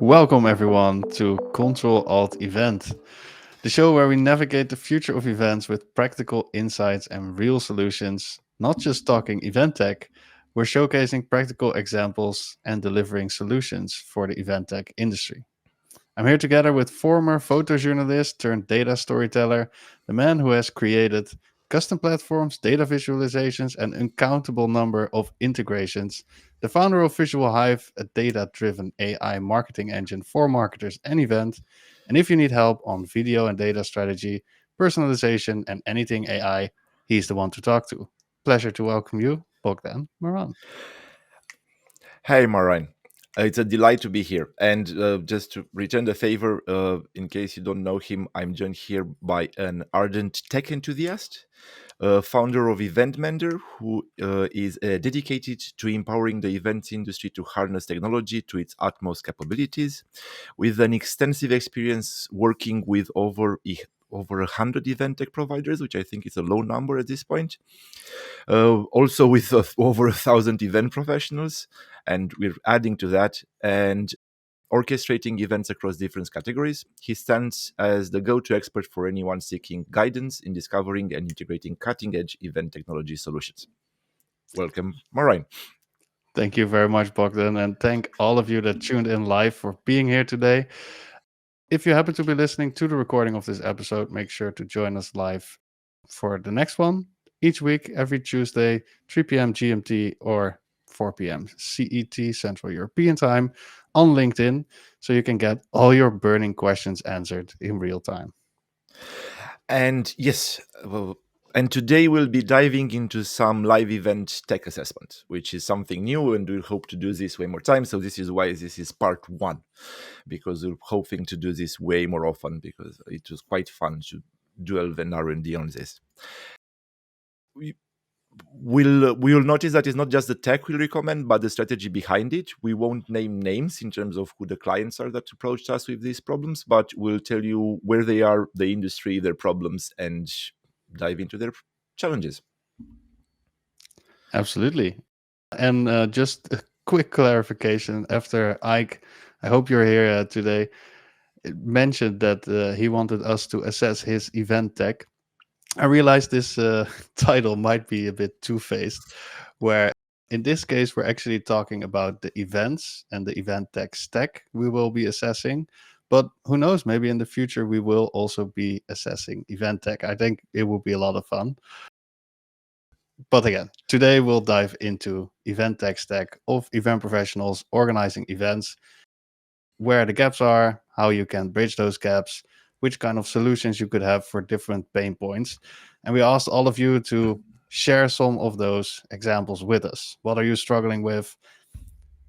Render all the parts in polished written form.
Welcome everyone to Control Alt Event, the show where we navigate the future of events with practical insights and real solutions, not just talking event tech. We're showcasing practical examples and delivering solutions for the event tech industry. I'm here together with former photojournalist turned data storyteller, the man who has created custom platforms, data visualizations, and uncountable number of integrations, the founder of Visual Hive, a data-driven AI marketing engine for marketers and events. And if you need help on video and data strategy, personalization, and anything AI, he's the one to talk to. Pleasure to welcome you, Bogdan Maran. Hey, Maran. It's a delight to be here. And just to return the favor, in case you don't know him, I'm joined here by an ardent tech enthusiast, founder of Event Mender, who is dedicated to empowering the events industry to harness technology to its utmost capabilities, with an extensive experience working with over 100 event tech providers, which I think is a low number at this point. Also with over 1,000 event professionals, and we're adding to that and orchestrating events across different categories. He stands as the go-to expert for anyone seeking guidance in discovering and integrating cutting-edge event technology solutions. Welcome, Merijn. Thank you very much, Bogdan, and thank all of you that tuned in live for being here today. If you happen to be listening to the recording of this episode, make sure to join us live for the next one each week, every Tuesday, 3 p.m. GMT or 4 p.m. CET, Central European Time, on LinkedIn, so you can get all your burning questions answered in real time. And yes, and today we'll be diving into some live event tech assessment, which is something new, and we hope to do this way more time. So this is why this is part one, because we're hoping to do this way more often because it was quite fun to delve an R&D on this. We'll notice that it's not just the tech we'll recommend, but the strategy behind it. We won't name names in terms of who the clients are that approached us with these problems, but we'll tell you where they are, the industry, their problems, and dive into their challenges. Absolutely. And just a quick clarification after Ike, I hope you're here today, mentioned that he wanted us to assess his event tech. I realized this title might be a bit two-faced, where in this case, we're actually talking about the events and the event tech stack we will be assessing. But who knows, maybe in the future we will also be assessing event tech. I think it will be a lot of fun. But again, today we'll dive into event tech stack of event professionals organizing events, where the gaps are, how you can bridge those gaps, which kind of solutions you could have for different pain points. And we asked all of you to share some of those examples with us. What are you struggling with?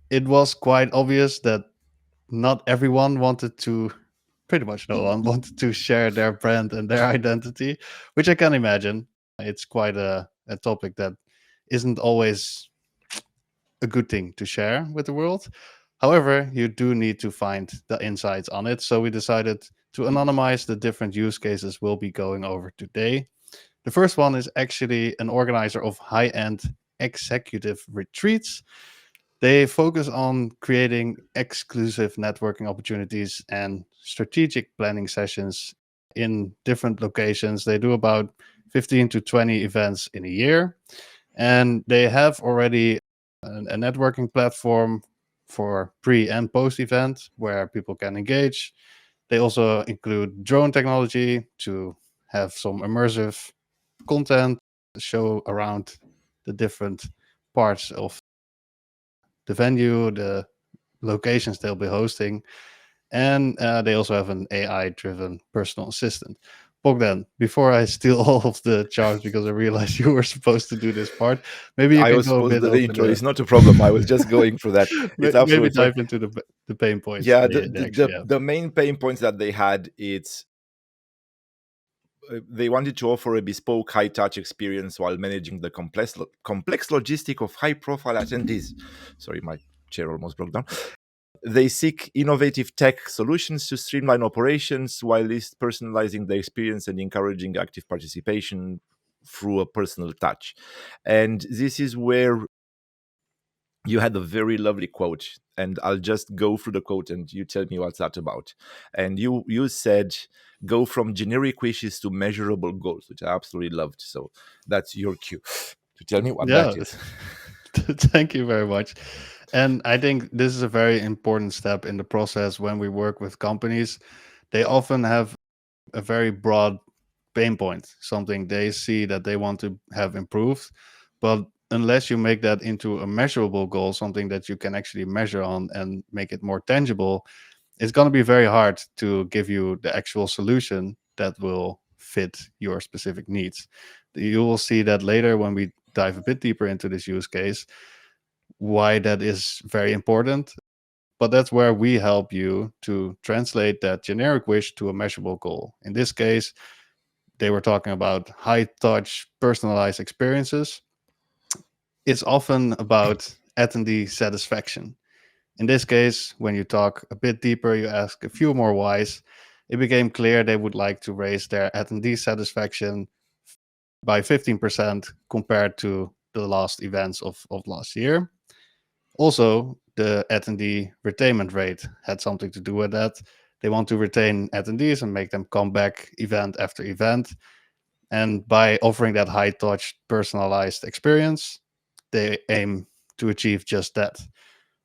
It was quite obvious that not everyone wanted to, pretty much no one wanted to share their brand and their identity, which I can imagine. It's quite a topic that isn't always a good thing to share with the world. However, you do need to find the insights on it. So we decided to anonymize the different use cases we'll be going over today. The first one is actually an organizer of high end executive retreats. They focus on creating exclusive networking opportunities and strategic planning sessions in different locations. They do about 15 to 20 events in a year. And they have already a networking platform for pre and post event where people can engage. They also include drone technology to have some immersive content show around the different parts of the venue, the locations they'll be hosting. And they also have an AI driven personal assistant. Bogdan, before I steal all of the charms because I realized you were supposed to do this part, maybe you I can was go a supposed bit to do the over intro. the It's not a problem. I was just going for that. It's maybe absolutely fine. dive into the pain points Yeah, they actually have. the main pain points that they had, it's they wanted to offer a bespoke high touch experience while managing the complex logistic of high profile attendees. Sorry, my chair almost broke down. They seek innovative tech solutions to streamline operations while least personalizing the experience and encouraging active participation through a personal touch. And this is where you had a very lovely quote and I'll just go through the quote and you tell me what's that about. And you said go from generic wishes to measurable goals, which I absolutely loved. So that's your cue to tell me what that Yeah, is. thank you very much. And I think this is a very important step in the process when we work with companies. They often have a very broad pain point, something they see that they want to have improved. But unless you make that into a measurable goal, something that you can actually measure on and make it more tangible, it's going to be very hard to give you the actual solution that will fit your specific needs. You will see that later when we dive a bit deeper into this use case, why that is very important. But that's where we help you to translate that generic wish to a measurable goal. In this case, they were talking about high touch, personalized experiences. It's often about attendee satisfaction. In this case, when you talk a bit deeper, you ask a few more whys. It became clear they would like to raise their attendee satisfaction by 15% compared to the last events of last year. Also, the attendee retainment rate had something to do with that. They want to retain attendees and make them come back event after event. And by offering that high touch, personalized experience, they aim to achieve just that.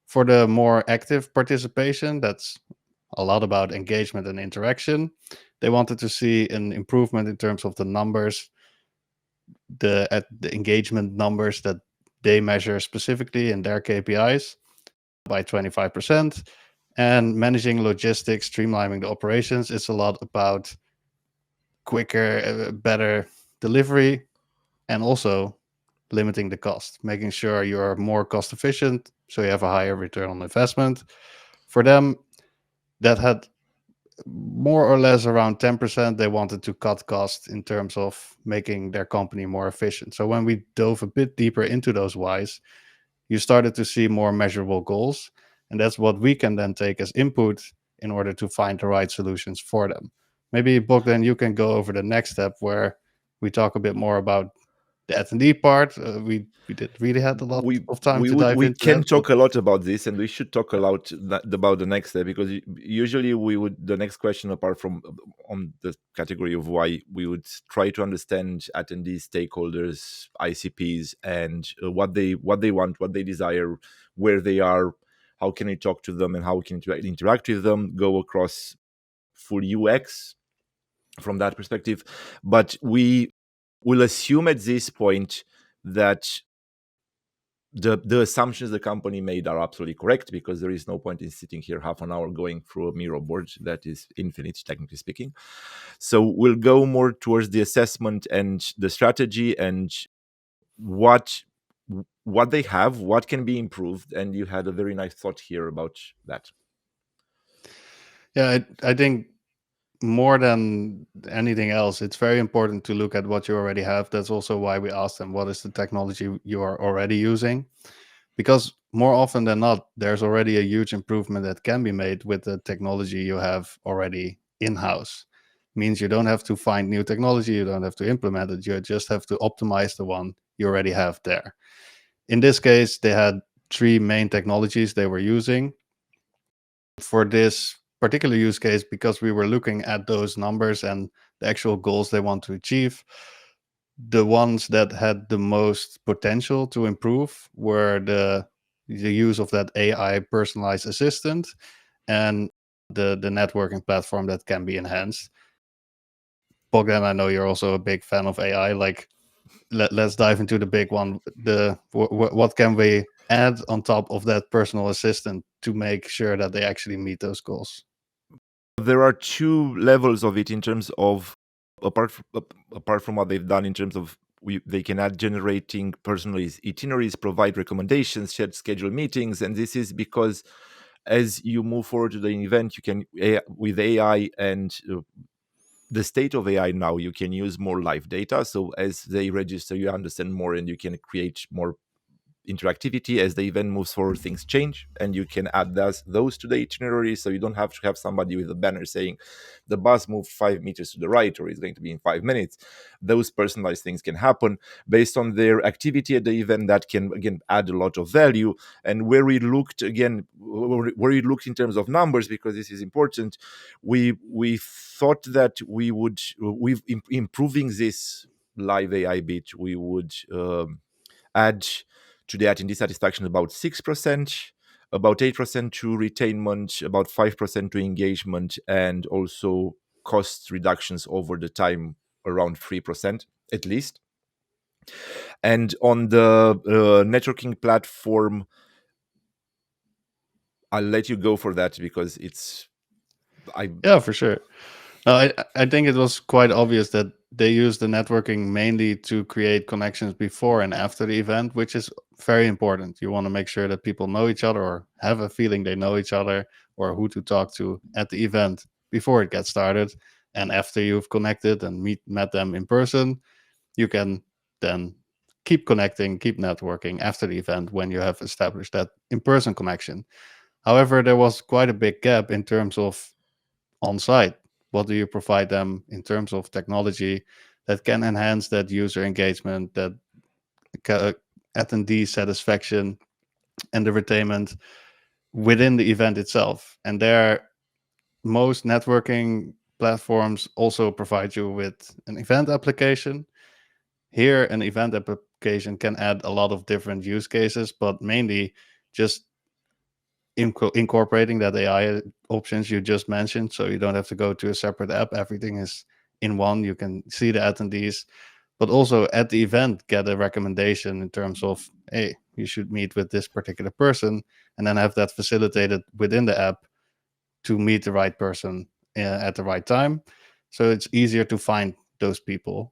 For the more active participation, that's a lot about engagement and interaction. They wanted to see an improvement in terms of the numbers, the engagement numbers that they measure specifically in their KPIs by 25%. And managing logistics, streamlining the operations, it's a lot about quicker, better delivery, and also limiting the cost, making sure you're more cost efficient so you have a higher return on investment. For them, that had more or less around 10%. They wanted to cut costs in terms of making their company more efficient. So when we dove a bit deeper into those whys, you started to see more measurable goals. And that's what we can then take as input in order to find the right solutions for them. Maybe, Bogdan, you can go over the next step where we talk a bit more about the attendee part. We did really had a lot of time to dive We into can that, but talk a lot about this, and we should talk a lot about the next step, because usually we would, the next question, apart from on the category of why, we would try to understand attendees, stakeholders, ICPs, and what they want, what they desire, where they are, how can we talk to them, and how we can interact with them, go across full UX from that perspective. But we will assume at this point that the assumptions the company made are absolutely correct, because there is no point in sitting here half an hour going through a Miro board that is infinite, technically speaking. So we'll go more towards the assessment and the strategy, and what they have, what can be improved. And you had a very nice thought here about that. yeah, I think more than anything else, it's very important to look at what you already have. That's also why we asked them, what is the technology you are already using? Because more often than not, there's already a huge improvement that can be made with the technology you have already in-house. Means you don't have to find new technology, you don't have to implement it, you just have to optimize the one you already have there. In this case, they had three main technologies they were using for this particular use case. Because we were looking at those numbers and the actual goals they want to achieve, the ones that had the most potential to improve were the use of that AI personalized assistant and the networking platform that can be enhanced. Bogdan, I know you're also a big fan of AI. Like, let's dive into the big one. What can we add on top of that personal assistant to make sure that they actually meet those goals? There are two levels of it, in terms of, apart from what they've done in terms of, they can add generating personalized itineraries, provide recommendations, schedule meetings. And this is because as you move forward to the event, you can, with AI and the state of AI now, you can use more live data. So as they register, you understand more, and you can create more interactivity as the event moves forward. Things change, and you can add those to the itinerary, so you don't have to have somebody with a banner saying the bus moved 5 meters to the right or is going to be in 5 minutes. Those personalized things can happen based on their activity at the event. That can again add a lot of value. And where we looked in terms of numbers, because this is important, we thought that we would with improving this live AI bit, we would add to the attendee satisfaction about 6%, about 8% to retainment, about 5% to engagement, and also cost reductions over the time around 3% at least. And on the networking platform, I'll let you go for that because it's I Yeah, for sure. No, I think it was quite obvious that they use the networking mainly to create connections before and after the event, which is very important. You want to make sure that people know each other or have a feeling they know each other or who to talk to at the event before it gets started. And after you've connected and met them in person, you can then keep connecting, keep networking after the event when you have established that in person connection. However, there was quite a big gap in terms of on site. What do you provide them in terms of technology that can enhance that user engagement, that attendee satisfaction, and the retainment within the event itself? And there, most networking platforms also provide you with an event application. Here, an event application can add a lot of different use cases, but mainly just incorporating that AI options you just mentioned. So you don't have to go to a separate app. Everything is in one. You can see the attendees, but also at the event, get a recommendation in terms of, hey, you should meet with this particular person, and then have that facilitated within the app to meet the right person at the right time. So it's easier to find those people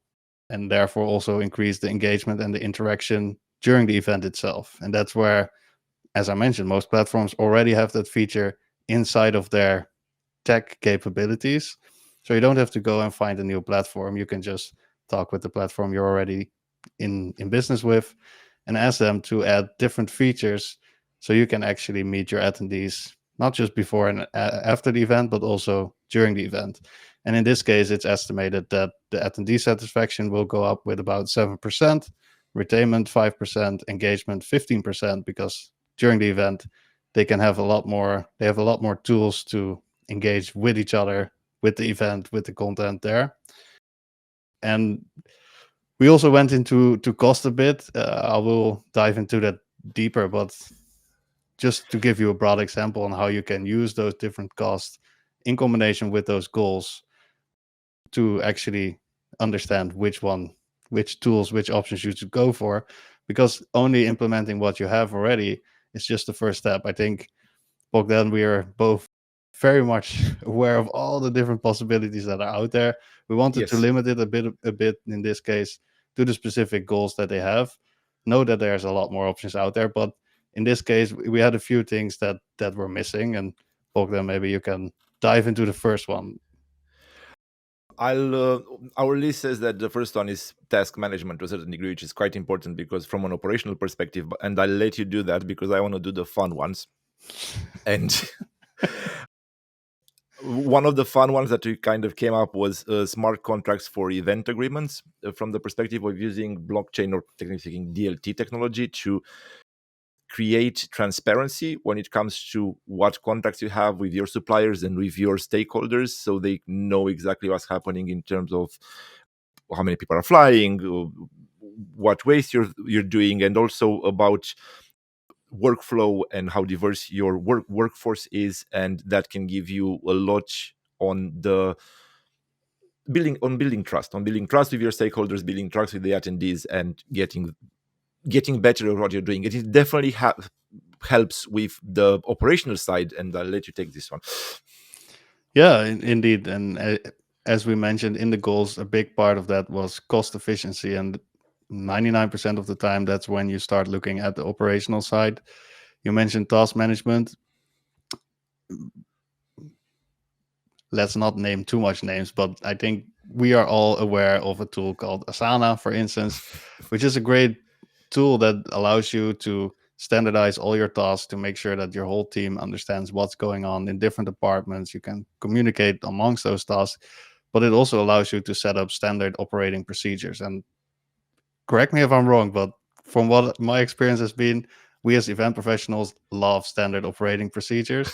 and therefore also increase the engagement and the interaction during the event itself. And that's where, as I mentioned, most platforms already have that feature inside of their tech capabilities. So you don't have to go and find a new platform. You can just talk with the platform you're already in business with and ask them to add different features so you can actually meet your attendees not just before and after the event, but also during the event. And in this case, it's estimated that the attendee satisfaction will go up with about 7%, retainment 5%, engagement 15%, because during the event they have a lot more tools to engage with each other, with the event, with the content there. And we also went into to cost a bit. I will dive into that deeper, but just to give you a broad example on how you can use those different costs in combination with those goals to actually understand which tools, which options you should go for, because only implementing what you have already is just the first step. I think Bogdan, we are both very much aware of all the different possibilities that are out there. We wanted to yes. limit it a bit in this case to the specific goals that they have. Know that there's a lot more options out there, but in this case, we had a few things that were missing. And Bogdan, maybe you can dive into the first one. I'll Our list says that the first one is task management to a certain degree, which is quite important because from an operational perspective, and I'll let you do that because I want to do the fun ones. And one of the fun ones that we kind of came up was smart contracts for event agreements from the perspective of using blockchain, or technically speaking DLT technology, to create transparency when it comes to what contracts you have with your suppliers and with your stakeholders, so they know exactly what's happening in terms of how many people are flying, what waste you're doing, and also about workflow and how diverse your workforce is. And that can give you a lot on the building trust with your stakeholders, building trust with the attendees, and getting better at what you're doing. It definitely helps with the operational side. And I'll let you take this one. Yeah, indeed. And as we mentioned in the goals, a big part of that was cost efficiency. And 99% of the time, that's when you start looking at the operational side. You mentioned task management. Let's not name too much names, but I think we are all aware of a tool called Asana, for instance, which is a great tool that allows you to standardize all your tasks to make sure that your whole team understands what's going on in different departments. You can communicate amongst those tasks, but it also allows you to set up standard operating procedures. And correct me if I'm wrong, but from what my experience has been, we as event professionals love standard operating procedures.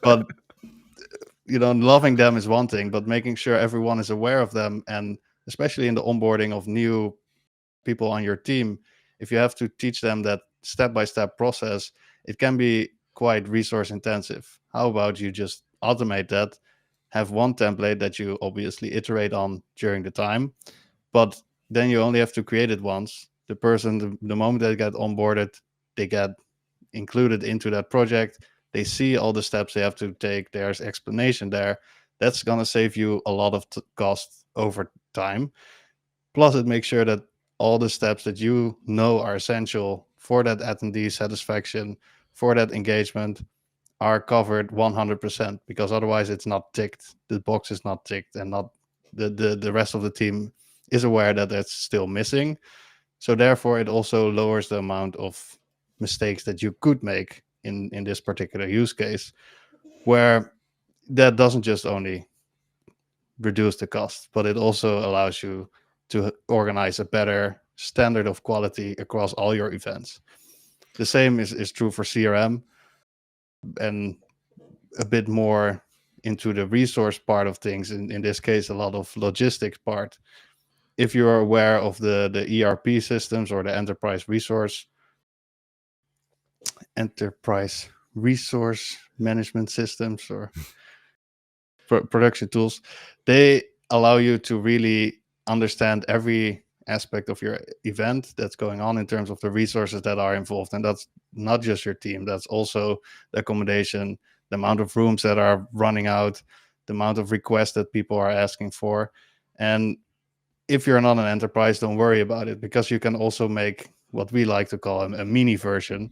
But loving them is one thing, but making sure everyone is aware of them, and especially in the onboarding of new people on your team, if you have to teach them that step by step process, it can be quite resource intensive. How about you just automate that, have one template that you obviously iterate on during the time, but then you only have to create it once. The person, the moment they get onboarded, they get included into that project. They see all the steps they have to take. There's explanation there. That's going to save you a lot of cost over time. Plus, it makes sure that all the steps that you know are essential for that attendee satisfaction, for that engagement, are covered 100%, because otherwise it's not ticked. The box is not ticked, and not the rest of the team is aware that it's still missing. So therefore, it also lowers the amount of mistakes that you could make in this particular use case, where that doesn't just only reduce the cost, but it also allows you to organize a better standard of quality across all your events. The same is true for CRM, and a bit more into the resource part of things. In this case, a lot of logistics part. If you're aware of the ERP systems or the enterprise resource management systems, or production tools, they allow you to really understand every aspect of your event that's going on in terms of the resources that are involved. And that's not just your team, that's also the accommodation, the amount of rooms that are running out, the amount of requests that people are asking for. And if you're not an enterprise, don't worry about it, because you can also make what we like to call a mini version.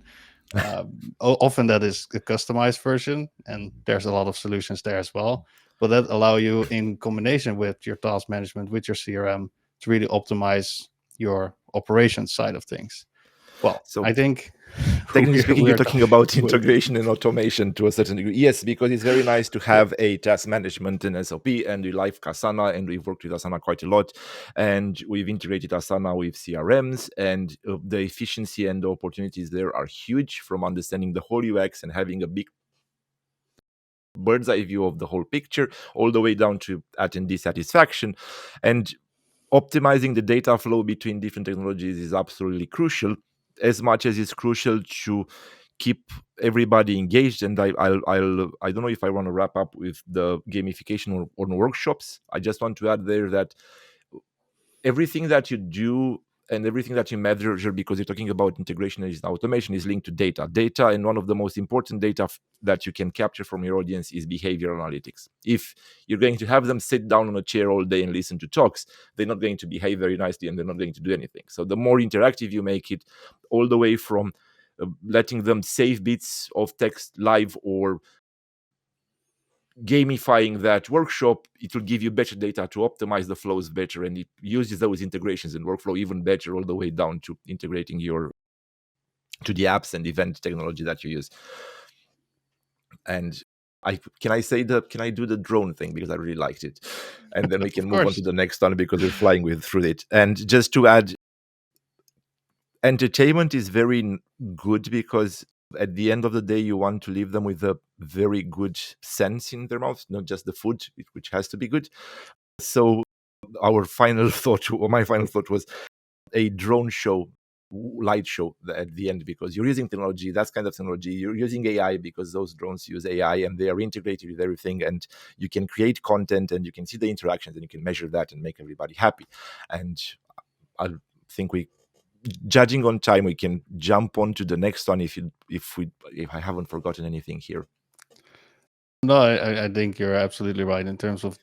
uh, Often that is a customized version, and there's a lot of solutions there as well, but that allow you, in combination with your task management, with your CRM, to really optimize your operations side of things. Well, So I think technically speaking, you're we're talking about we're- integration and automation to a certain degree. Yes, because it's very nice to have a task management in SOP, and we like Asana, and we've worked with Asana quite a lot, and we've integrated Asana with CRMs, and the efficiency and the opportunities there are huge, from understanding the whole UX and having a big bird's eye view of the whole picture, all the way down to attendee satisfaction. And optimizing the data flow between different technologies is absolutely crucial, as much as it's crucial to keep everybody engaged. And I don't know if I want to wrap up with the gamification or workshops. I just want to add there that everything that you do and everything that you measure, because you're talking about integration and automation, is linked to data. And one of the most important data that you can capture from your audience is behavioral analytics. If you're going to have them sit down on a chair all day and listen to talks, they're not going to behave very nicely, and they're not going to do anything. So the more interactive you make it, all the way from letting them save bits of text live, or gamifying that workshop, it will give you better data to optimize the flows better, and it uses those integrations and workflow even better, all the way down to integrating to the apps and event technology that you use. And can I do the drone thing, because I really liked it, and then we can of move on to course. the next one, because we're flying through it. And just to add, entertainment is very good, because at the end of the day, you want to leave them with a very good sense in their mouth, not just the food, which has to be good. So our final thought, or my final thought, was a drone show, light show at the end, because you're using technology. That's kind of technology. You're using AI, because those drones use AI, and they are integrated with everything, and you can create content, and you can see the interactions, and you can measure that and make everybody happy. And I think judging on time, we can jump on to the next one, if I haven't forgotten anything here. No, I think you're absolutely right. In terms of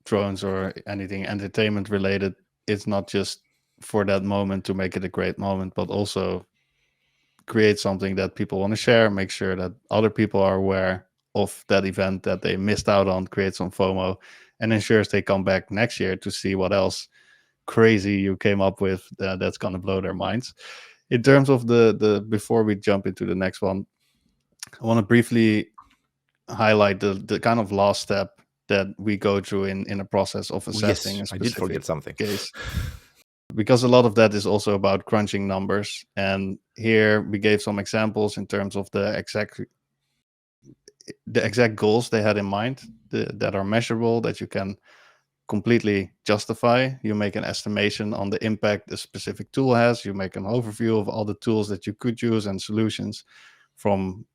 drones or anything entertainment related, it's not just for that moment to make it a great moment, but also create something that people want to share, make sure that other people are aware of that event that they missed out on, create some FOMO, and ensures they come back next year to see what else crazy you came up with that's going to blow their minds. In terms of the before we jump into the next one, I want to briefly highlight the kind of last step that we go through in a process of Oh, assessing yes, a I did specific forget something. case, because a lot of that is also about crunching numbers. And here we gave some examples in terms of the exact goals they had in mind, that are measurable, that you can completely justify. You make an estimation on the impact a specific tool has. You make an overview of all the tools that you could use and solutions, from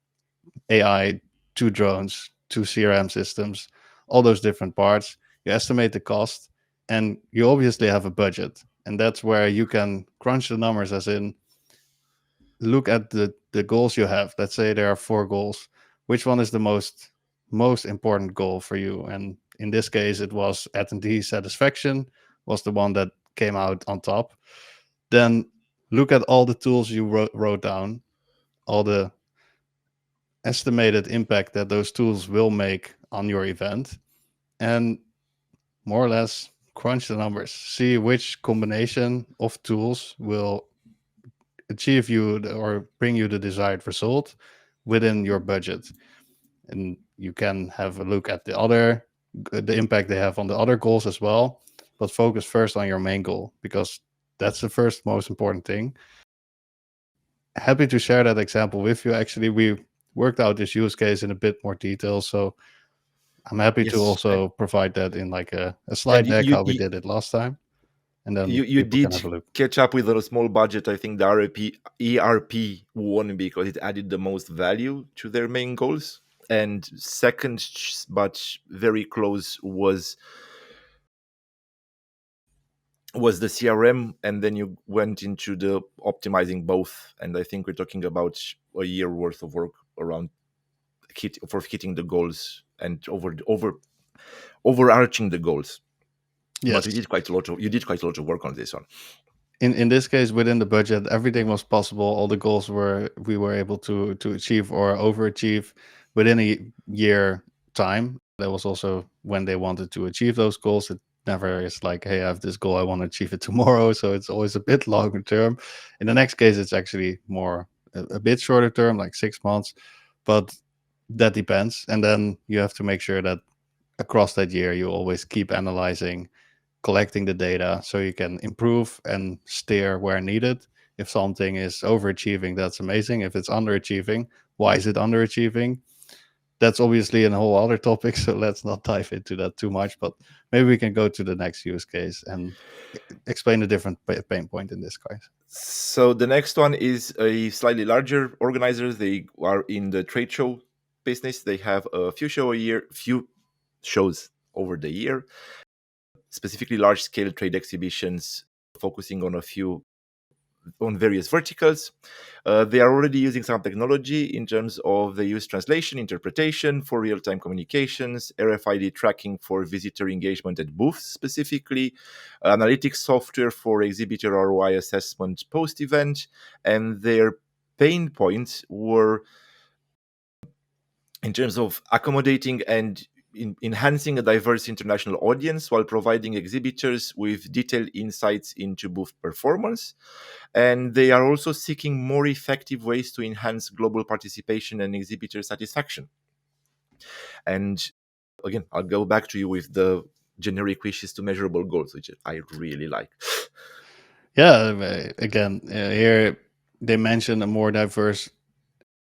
AI to drones to CRM systems, all those different parts. You estimate the cost, and you obviously have a budget. And that's where you can crunch the numbers, as in look at the goals you have. Let's say there are four goals. Which one is the most important goal for you? And in this case, it was attendee satisfaction was the one that came out on top. Then look at all the tools you wrote down, all the estimated impact that those tools will make on your event, and more or less crunch the numbers. See which combination of tools will achieve you or bring you the desired result within your budget. And you can have a look at the impact they have on the other goals as well, but focus first on your main goal, because that's the first most important thing. Happy to share that example with you. Actually, we worked out this use case in a bit more detail, so I'm happy to Yes, also provide that in like a and slide deck, how we did it last time, and then you people can did have a look. catch up with a small budget. I think the ERP won because it added the most value to their main goals. And second, but very close, was the CRM, and then you went into the optimizing both. And I think we're talking about a year worth of work around hitting the goals and overarching the goals. But Yes. we did quite a lot of you did quite a lot of work on this one. In this case, within the budget, everything was possible. All the goals we were able to achieve or overachieve within a year time. That was also when they wanted to achieve those goals. It never is like, hey, I have this goal, I want to achieve it tomorrow. So it's always a bit longer term. In the next case, it's actually more a bit shorter term, like 6 months, but that depends. And then you have to make sure that across that year you always keep analyzing, collecting the data, so you can improve and steer where needed. If something is overachieving, that's amazing. If it's underachieving, why is it underachieving? That's obviously a whole other topic, so let's not dive into that too much. But maybe we can go to the next use case and explain a different pain point in this case. So the next one is a slightly larger organizer. They are in the trade show business. They have a few shows over the year, specifically large scale trade exhibitions, focusing on various verticals. They are already using some technology in terms of they use translation, interpretation for real-time communications, RFID tracking for visitor engagement at booths specifically, analytics software for exhibitor ROI assessment post-event, and their pain points were in terms of accommodating and enhancing a diverse international audience while providing exhibitors with detailed insights into booth performance. And they are also seeking more effective ways to enhance global participation and exhibitor satisfaction. And again, I'll go back to you with the generic wishes to measurable goals, which I really like. Yeah, again, here they mention a more diverse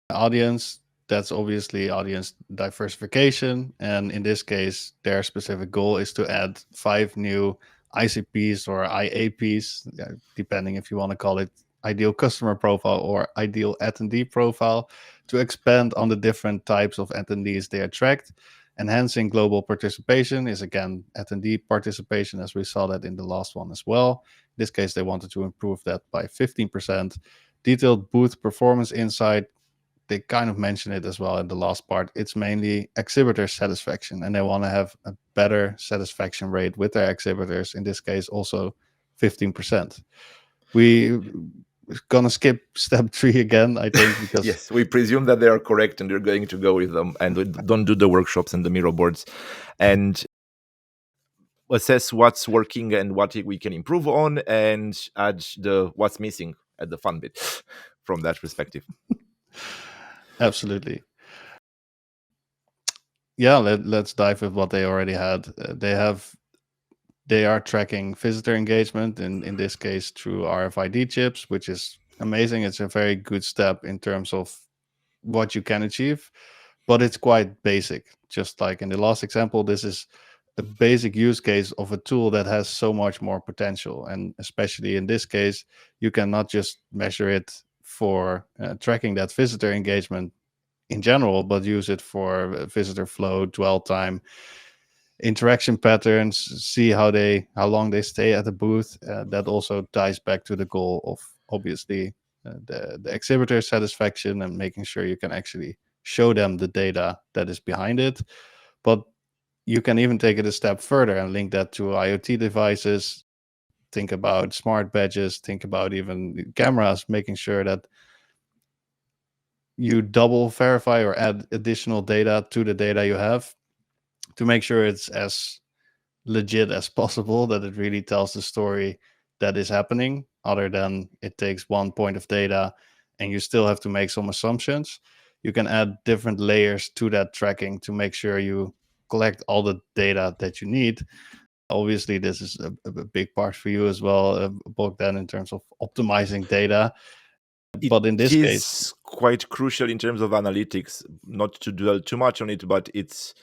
audience. That's obviously audience diversification, and in this case their specific goal is to add 5 new ICPs or IAPs, depending if you want to call it ideal customer profile or ideal attendee profile, to expand on the different types of attendees they attract. Enhancing global participation is again attendee participation, as we saw that in the last one as well. In this case they wanted to improve that by 15%. Detailed booth performance insight, they kind of mention it as well in the last part. It's mainly exhibitor satisfaction, and they want to have a better satisfaction rate with their exhibitors. In this case, also 15%. We're gonna skip step 3 again, I think, because Yes, we presume that they are correct and you're going to go with them, and we don't do the workshops and the mirror boards, and assess what's working and what we can improve on, and add the what's missing at the fun bit from that perspective. Absolutely. Yeah, let's dive with what they already had. They are tracking visitor engagement in this case through RFID chips, which is amazing. It's a very good step in terms of what you can achieve, but it's quite basic. Just like in the last example, this is a basic use case of a tool that has so much more potential. And especially in this case, you cannot just measure it for tracking that visitor engagement in general, but use it for visitor flow, dwell time, interaction patterns, see how long they stay at the booth. That also ties back to the goal of obviously the exhibitor satisfaction and making sure you can actually show them the data that is behind it. But you can even take it a step further and link that to IoT devices. Think about smart badges, think about even cameras, making sure that you double verify or add additional data to the data you have to make sure it's as legit as possible, that it really tells the story that is happening, other than it takes one point of data and you still have to make some assumptions. You can add different layers to that tracking to make sure you collect all the data that you need. Obviously, this is a big part for you as well, Bogdan, in terms of optimizing data. It But in this case, is quite crucial in terms of analytics, not to dwell too much on it, but it's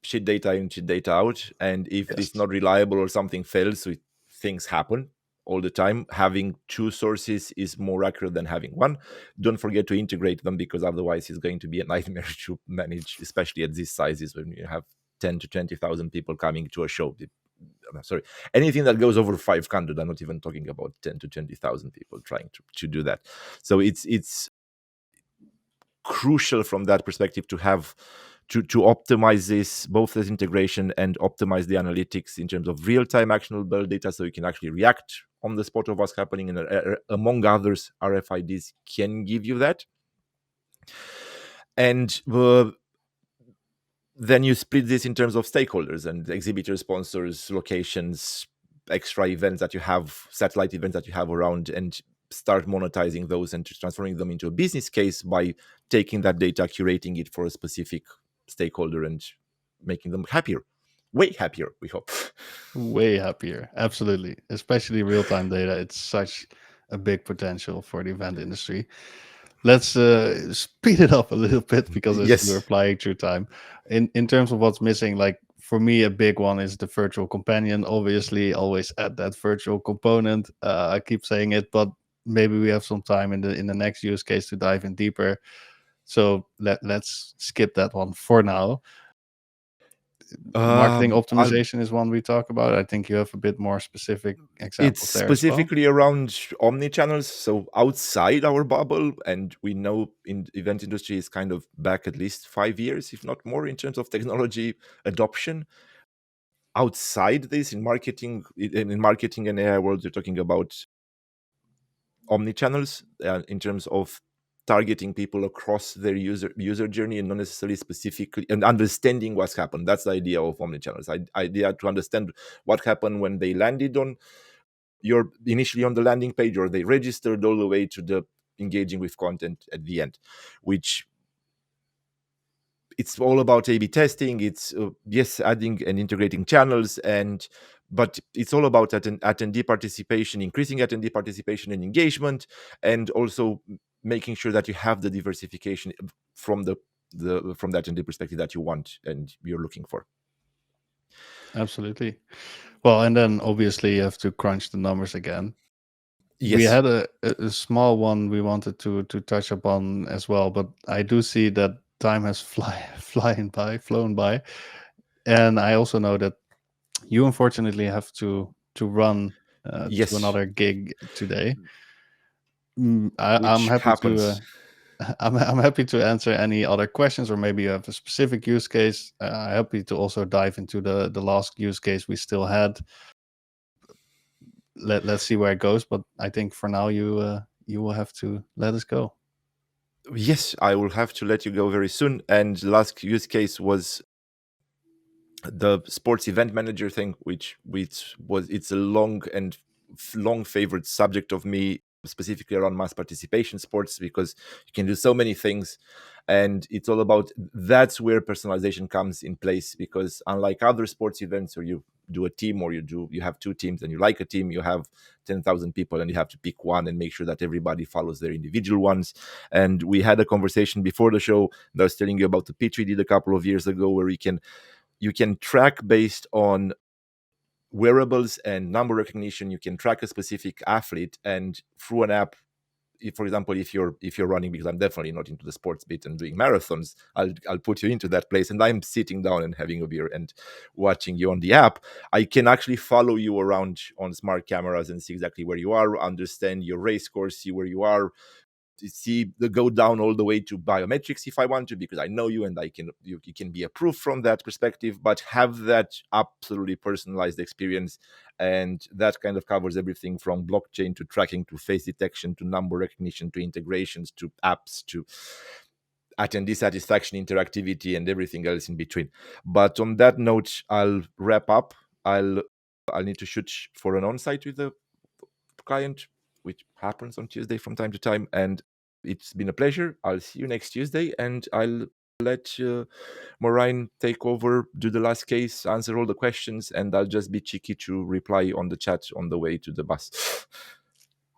shit data in, shit data out. And if it's yes, not reliable or something fails, so things happen all the time. Having two sources is more accurate than having one. Don't forget to integrate them, because otherwise it's going to be a nightmare to manage, especially at these sizes when you have 10 to 20,000 people coming to a show. Sorry, anything that goes over 500, I'm not even talking about 10 to 20,000 people trying to do that. So it's crucial from that perspective to have to optimize this, both as integration and optimize the analytics in terms of real-time actionable data, so you can actually react on the spot of what's happening. And among others, RFIDs can give you that. And then you split this in terms of stakeholders and exhibitor sponsors, locations, extra events that you have, satellite events that you have around, and start monetizing those and transforming them into a business case by taking that data, curating it for a specific stakeholder, and making them happier, way happier, we hope. way happier. Absolutely. Especially real time data. It's such a big potential for the event industry. Let's speed it up a little bit because I see we're Yes. flying through time. In terms of what's missing, like for me, a big one is the virtual companion. Obviously, always add that virtual component. I keep saying it, but maybe we have some time in the next use case to dive in deeper. So let's skip that one for now. Marketing I'll optimization is one we talk about. I think you have a bit more specific It's examples there as well. specifically around omni channels, so outside our bubble. And we know in event industry is kind of back at least 5 years, if not more, in terms of technology adoption. Outside this, in marketing and AI world, you're talking about omni channels in terms of targeting people across their user journey, and not necessarily specifically, and understanding what's happened. That's the idea of omni channels. Idea to understand what happened when they landed on you're initially on the landing page, or they registered, all the way to the engaging with content at the end, which it's all about A/B testing. It's yes, adding and integrating channels, but it's all about attendee participation, increasing attendee participation and engagement, and also making sure that you have the diversification from from the attendee perspective that you want and you're looking for. Absolutely. Well, and then obviously you have to crunch the numbers again. We Yes. had a small one we wanted to touch upon as well, but I do see that time has flown by, and I also know that you unfortunately have to run to Yes. another gig today. I'm Which happy to happens. I'm happy to answer any other questions, or maybe you have a specific use case. Happy to also dive into the last use case we still had. Let's see where it goes, but I think for now you will have to let us go. Yes, I will have to let you go very soon. And the last use case was the sports event manager thing, which was it's a long favorite subject of me. specifically around mass participation sports, because you can do so many things. And it's all about, that's where personalization comes in place, because unlike other sports events where you do a team, or you have two teams and you like a team, you have 10,000 people and you have to pick one and make sure that everybody follows their individual ones. And we had a conversation before the show that I was telling you about the pitch we did a couple of years ago, where you can track based on wearables and number recognition. You can track a specific athlete, and through an app, if, for example, if you're running, because I'm definitely not into the sports bit and doing marathons, I'll put you into that place, and I'm sitting down and having a beer and watching you on the app. I can actually follow you around on smart cameras and see exactly where you are, understand your race course, see where you are, see the go down all the way to biometrics if I want to, because I know you and you can be approved from that perspective, but have that absolutely personalized experience. And that kind of covers everything from blockchain to tracking to face detection to number recognition to integrations to apps to attendee satisfaction, interactivity, and everything else in between. But on that note, I'll wrap up. I'll need to shoot for an on-site with the client, which happens on Tuesday from time to time. And it's been a pleasure. I'll see you next Tuesday, and I'll let Merijn take over, do the last case, answer all the questions, and I'll just be cheeky to reply on the chat on the way to the bus.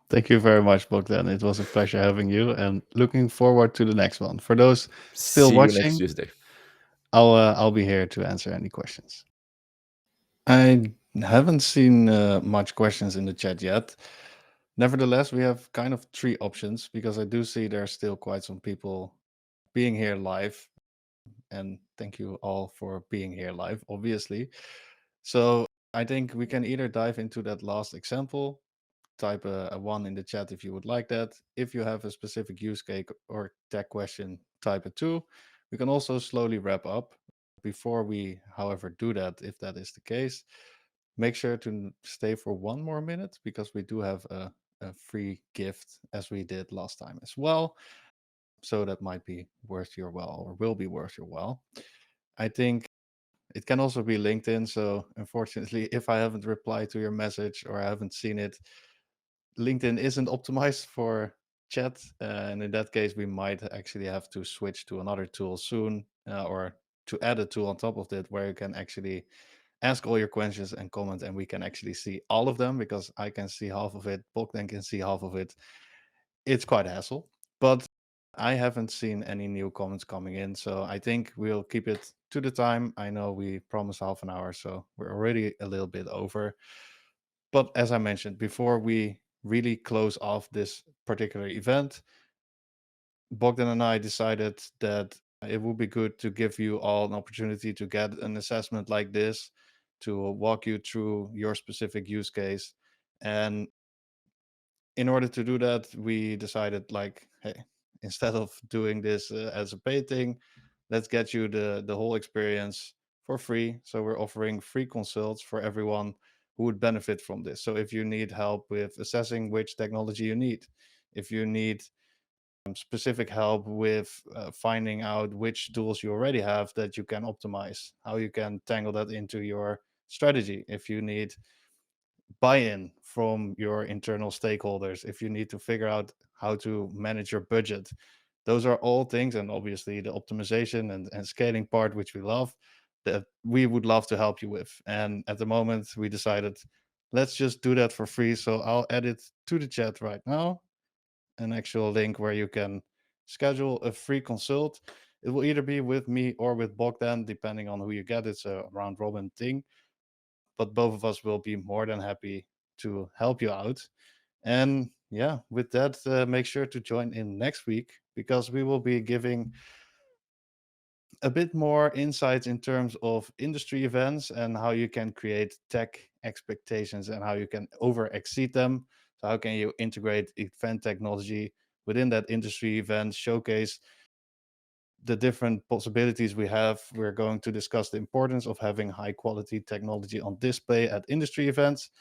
Thank you very much, Bogdan. It was a pleasure having you, and looking forward to the next one. For those still See you next watching, Tuesday. I'll be here to answer any questions. I haven't seen much questions in the chat yet. Nevertheless, we have kind of three options because I do see there's still quite some people being here live. And thank you all for being here live, obviously. So I think we can either dive into that last example, type a one in the chat if you would like that. If you have a specific use case or tech question, type a two. We can also slowly wrap up. Before we, however, do that, if that is the case, make sure to stay for one more minute because we do have a free gift as we did last time as well. So that might be worth your while or will be worth your while. I think it can also be LinkedIn. So unfortunately, if I haven't replied to your message or I haven't seen it, LinkedIn isn't optimized for chat. And in that case, we might actually have to switch to another tool soon or to add a tool on top of that where you can actually ask all your questions and comment, and we can actually see all of them because I can see half of it, Bogdan can see half of it. It's quite a hassle, but I haven't seen any new comments coming in, so I think we'll keep it to the time. I know we promised half an hour, so we're already a little bit over. But as I mentioned, before we really close off this particular event, Bogdan and I decided that it would be good to give you all an opportunity to get an assessment like this, to walk you through your specific use case. And in order to do that, we decided like, hey, instead of doing this as a paid thing, let's get you the whole experience for free. So we're offering free consults for everyone who would benefit from this. So if you need help with assessing which technology you need, if you need specific help with finding out which tools you already have that you can optimize, how you can tangle that into your strategy, if you need buy-in from your internal stakeholders, if you need to figure out how to manage your budget, those are all things, and obviously the optimization and scaling part, which we love, that we would love to help you with. And at the moment we decided, let's just do that for free. So I'll add it to the chat right now, an actual link where you can schedule a free consult. It will either be with me or with Bogdan, depending on who you get. It's a round robin thing, but both of us will be more than happy to help you out. And yeah, with that, make sure to join in next week because we will be giving a bit more insights in terms of industry events and how you can create tech expectations and how you can over exceed them. So, how can you integrate event technology within that industry event, showcase the different possibilities we have? We're going to discuss the importance of having high quality technology on display at industry events,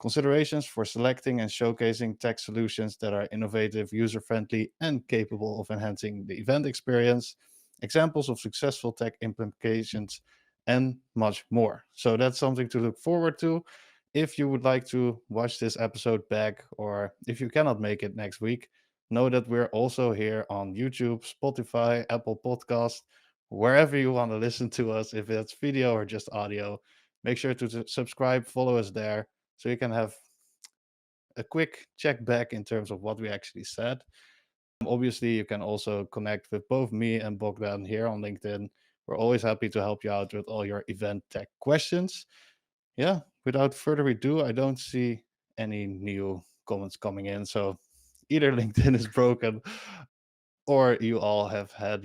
considerations for selecting and showcasing tech solutions that are innovative, user friendly, and capable of enhancing the event experience, examples of successful tech implementations, and much more. So that's something to look forward to. If you would like to watch this episode back, or if you cannot make it next week, know that we're also here on YouTube, Spotify, Apple Podcast, wherever you want to listen to us, if it's video or just audio. Make sure to subscribe, follow us there, so you can have a quick check back in terms of what we actually said. Obviously, you can also connect with both me and Bogdan here on LinkedIn. We're always happy to help you out with all your event tech questions. Yeah, without further ado, I don't see any new comments coming in. So either LinkedIn is broken or you all have had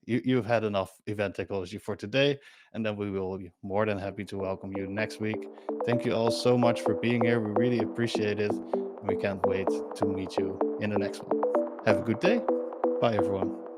you've had enough event technology for today, and then we will be more than happy to welcome you next week. Thank you all so much for being here. We really appreciate it, and we can't wait to meet you in the next one. Have a good day. Bye, everyone.